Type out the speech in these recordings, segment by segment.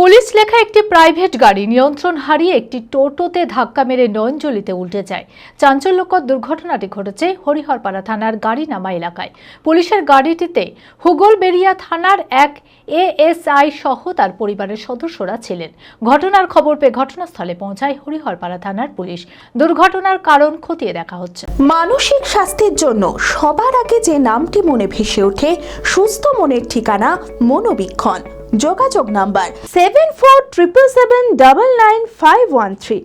Police লেখা একটি private গাড়ি নিয়ন্ত্রণ হারিয়ে একটি টোটোতে ধাক্কা মেরে নয়নজলিতে উল্টে যায়। চাঞ্চল্যকর দুর্ঘটনাটি ঘটেছে হরিহরপাড়া থানার গাড়িনামা এলাকায়। পুলিশের গাড়িটিতে হুগলবেড়িয়া থানার এক এএসআই সহ তার পরিবারের সদস্যরা ছিলেন। ঘটনার খবর পেয়ে ঘটনাস্থলে পৌঁছায় হরিহরপাড়া থানার পুলিশ। দুর্ঘটনার কারণ খতিয়ে দেখা হচ্ছে। মানসিক স্বাস্থ্যের জন্য সবার আগে যে নামটি মনে ভেসে ওঠে, সুস্থ মনের ঠিকানা মনোবীক্ষণ। যোগাযোগ নাম্বার 7477799513।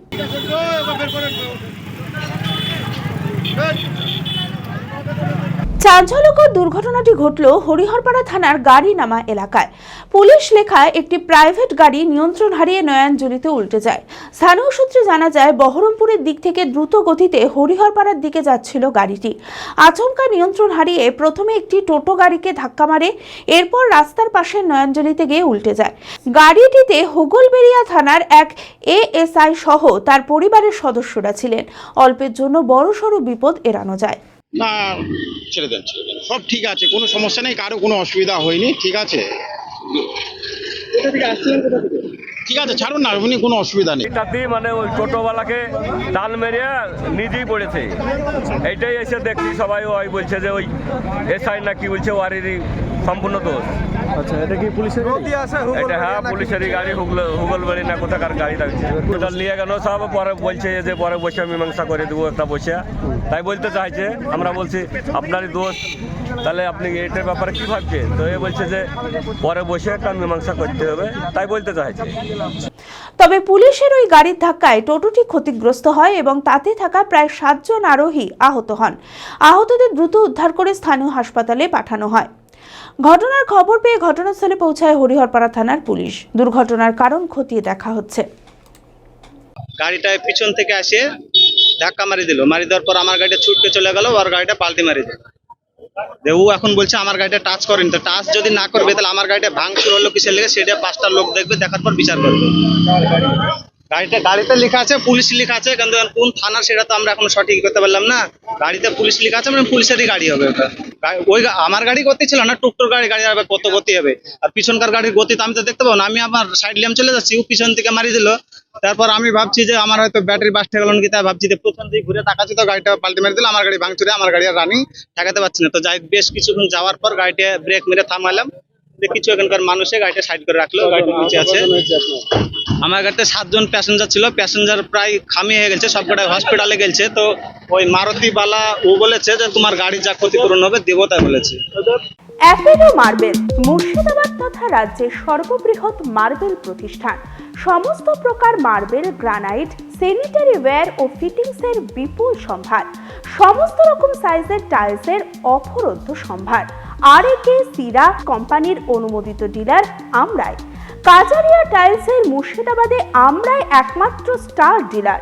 চাঞ্চল্যকর দুর্ঘটনাটি ঘটল হরিহরপাড়া থানার গাড়িনামা এলাকায়। পুলিশ লেখা একটি প্রাইভেট গাড়ি নিয়ন্ত্রণ হারিয়ে নয়নজলিতে উল্টে যায়। স্থানীয় সূত্রে জানা যায়, বহরমপুরের দিক থেকে দ্রুত গতিতে হরিহরপাড়ার দিকে যাচ্ছিল গাড়িটি। আচমকা নিয়ন্ত্রণ হারিয়ে প্রথমে একটি টোটো গাড়িকে ধাক্কা মারে, এরপর রাস্তার পাশে নয়নজলিতে গিয়ে উল্টে যায়। গাড়িটিতে হুগলবেড়িয়া থানার এক এএসআই সহ তার পরিবারের সদস্যরা ছিলেন। অল্পের জন্য বড়সড় বিপদ এড়ানো যায়। না, ছেড়ে দেন সব ঠিক আছে, কোনো সমস্যা নেই, কারো কোনো অসুবিধা হয়নি, ঠিক আছে। কোথা থেকে আসছিলেন, কোথা থেকে? ঠিক আছে, ছাড়ুন না, উনি কোনো অসুবিধা নেই। মানে ওই টোটোওয়ালাকে টান মেরিয়ে নিজেই পড়েছে। এইটাই এসে দেখছি সবাই, ওই বলছে যে ওই এসআই না কি বলছে, ওয়ারেরই সম্পূর্ণ দোষ। আচ্ছা, এটা কি পুলিশের গাড়ি? এটা হ্যাঁ, পুলিশেরই গাড়ি। হুগলবাড়ি না কোথাকার গাড়ি থাকছে। টোটাল নিয়ে গেল সব, পরে বলছে যে পরে বসে মীমাংসা করে দেবো একটা বসে, তাই বলতে চাইছে। আমরা বলছি আপনারই দোষ, তাহলে আপনি এটার ব্যাপারে কি ভাবছেন? তো এ বলছে যে পরে বসে একটা মীমাংসা করতে হবে, তাই বলতে চাইছে। তবে পুলিশের ওই গাড়ির ধাক্কায় টোটোটি ক্ষতিগ্রস্ত হয় এবং তাতে থাকা প্রায় 7 জন আরোহী আহত হন। আহতদের দ্রুত উদ্ধার করে স্থানীয় হাসপাতালে পাঠানো হয়। ঘটনার খবর পেয়ে ঘটনাস্থলে পৌঁছায় হরিহরপাড়া থানার পুলিশ। দুর্ঘটনার কারণ খতিয়ে দেখা হচ্ছে। গাড়িটায় পিছন থেকে আসে ধাক্কা মারি দিল, মারি দেওয়ার পর আমার গাড়িটা ছুটকে চলে গেল, আর গাড়িটা পাল্টি মারি দিল। ও এখন বলছে আমার গাড়িটা টাচ করেনি, তো টাচ যদি না করবে তাহলে আমার গাড়িটা ভাঙচুর হলো কিসের লেগে, সেটা 5টা লোক দেখবে, দেখার পর বিচার করবে। গাড়িতে লেখা আছে পুলিশ লেখা আছে, কিন্তু কোন থানা সেটা তো আমরা এখন সঠিক করতে পারলাম না। গাড়িতে পুলিশ লেখা আছে, মানে পুলিশেরই গাড়ি হবে ওটা। ওই আমার গাড়ি গতি ছিল না, টুকটুক গাড়ি হবে, কত গতি হবে। আর পিছনকার গাড়ির গতি তো আমি তো দেখতে পাবো না, আমি আমার সাইড লিয়াম চলে যাচ্ছি, ও পিছন থেকে মারি দিল। তারপর আমি ভাবছি যে আমার হয়তো ব্যাটারি বাস্ট হয়ে গেল নাকি, তাই ভাবছি যে প্রথম দিকে ঘুরে তাকাচ্ছি, তো গাড়িটা পাল্টে মেরে দিল, আমার গাড়ি ভাঙচুরে, আমার গাড়ি আর রানিং ঠেকাতে পারছি না। তো যাই বেশ কিছুক্ষণ যাওয়ার পর গাড়িটা ব্রেক মেরে থামালাম, কিছু এখানকার মানুষে গাড়িটা সাইড করে রাখলো। গাড়িটা নিচে আছে। আমার গাড়িতে 7 জন প্যাসেঞ্জার ছিল, প্যাসেঞ্জার প্রায় খামি হয়ে গেছে, সব গাড়ি হসপিটালে গেছে। তো ওই মারুতিওয়ালা ও বলেছে যে তোমার গাড়ি যা ক্ষতিপূরণ হবে দেবো, তাই বলেছে। অ্যাপেলো মার্বেল মুর্শিদাবাদ তথা রাজ্যের সর্ববৃহৎ মার্বেল প্রতিষ্ঠান। সমস্ত প্রকার মার্বেল, গ্রানাইট, স্যানিটারি ওয়্যার ও ফিটিংসের বিপুল সম্ভার। সমস্ত রকম সাইজের টাইলসের অফুরন্ত সম্ভার। আর.এ.কে সিরা কোম্পানির অনুমোদিত ডিলার আমরাই। কাজারিয়া টাইলসের মুর্শিদাবাদে আমরাই একমাত্র স্টার ডিলার।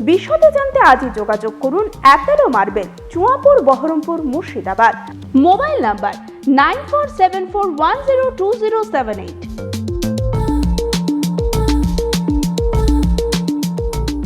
বিশদে জানতে আজই যোগাযোগ করুন Apollo marble, Chuapur, Baharampur, Murshidabad. Mobile number 9474102078।